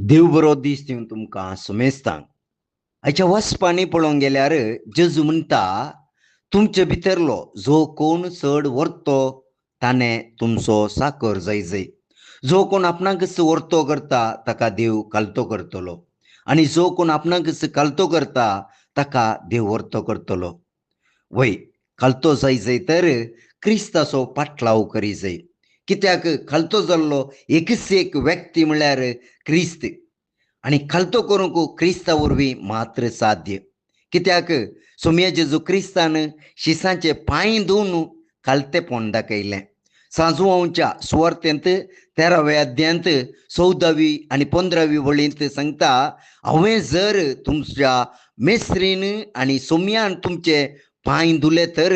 देव बरो दीस दिवन तुमकां सुमेस्तांक आयच्या वचपांनी पळोवंक गेल्यार जेजू म्हणटा तुमचे भितरलो जो कोण चड वर्तो ताणें तुमचो साकर जैजय. जो कोण आपणाकच वर्तो करता ताका देव कालतो करतलो आनी जो कोण आपणाकच कालतो करता ताका देव वर्तो करतलो. वय खालतो जैजय तर क्रिस्ताचो पाटलाव करी जाय. कित्याक खालतो जाल्लो एकच एक व्यक्ती म्हळ्यार क्रिस्त आनी खालतो करूंक क्रिस्ता वरवीं मात्र साध्य. कित्याक सोम्या जेजू क्रिस्तान शिसांचे पांय धुवन खालतेपण दाखयलें. सांजवांच्या सुवार्तेंत 13व्या अध्यायांत 14वी आनी 15वी वळींत सांगता, हांवें जर तुमच्या मेस्त्रीन आनी सोम्यान तुमचे पांय धुले तर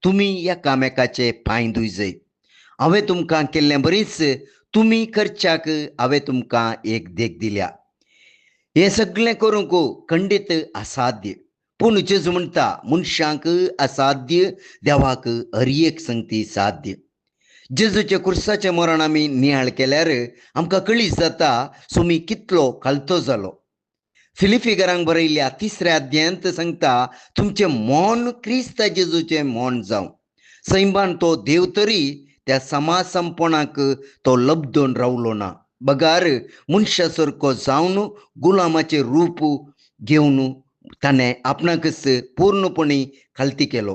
तुमी एकामेकाचे पांय धुयजय. हांवें तुमकां केल्लें बरींच तुमी करच्याक हांवें तुमकां एक देख दिल्या. हें सगळें करूंक खंडीत असाध्य, पूण जेजू म्हणटा मनशांक असाध्य, देवाक हर एक संगती साध्य. जेजूचे क्रुसाचें मरण आमी नियाळ केल्यार आमकां कळीत जाता सोमी कितलो खालतो जालो. फिलिपिकरांक बरयल्ल्या 3ऱ्या अध्यायांत सांगता, तुमचें मन क्रिस्त जेजूचें मन जावं. सैमान तो देव तरी त्या समासमपणाक तो लबदून रावलो ना. बगार मनशा सारको जावन गुलामाचें रूप घेवन ताणें आपणाकच पूर्णपणी खालती केलो.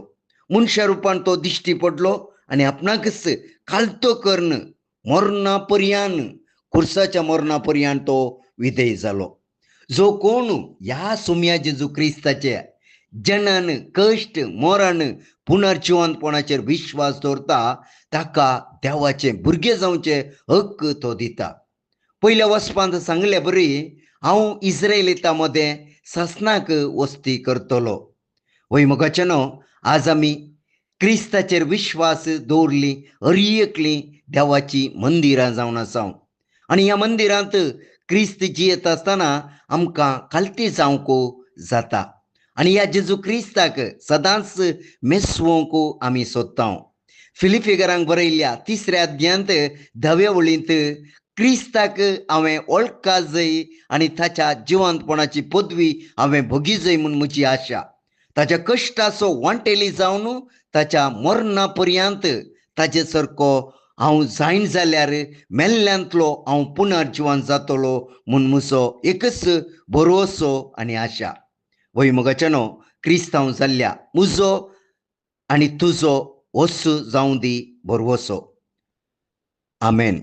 मनशा रुपान तो दिश्टी पडलो आनी आपणाकच खालतो करून मरणा पर्यान, खुर्साच्या मरणा पर्यान तो विधेय जालो. जो कोण ह्या सोम्या जेजू क्रिस्ताचे जनन, कश्ट, मरण, पुनर्जिवंतपणाचेर विश्वास दवरता ताका देवाचें भुरगें जावचें हक्क तो दिता. पयल्या वचपांत सांगले बरी, हांव इस्रायेलिता मदें ससनाक वस्ती करतलो. वय मोगाचेनो, आज आमी क्रिस्ताचेर विश्वास दवरली हर एकलीं देवाची मंदिरां जावन आसात आनी ह्या मंदिरांत क्रिस्त जियेत आसतना आमकां खालती जावंक जाता आनी ह्या जेजू क्रिस्ताक सदांच मेसवंक आमी सोदता. फिलिपिकरांक बरयल्ल्या 3ऱ्या अध्यायांत 10व्या वळींत क्रिस्ताक हांवें वळखा जाय आनी ताच्या जिवंतपणाची पदवी हांवें भोगी जाय म्हूण म्हजी आशा. ताच्या कश्टाचो वांटेली जावन ताच्या मरणा पर्यंत ताचे सारको हांव जायन जाल्यार मेल्ल्यांतलो हांव पुनर्जिवन जातलो म्हूण म्हजो एकच भरवोसो आनी आशा. वय मोगाचेनो, क्रिस्तांव जाल्ल्या म्हजो आनी तुजो वोस जावं दी भरवोसो. आमेन.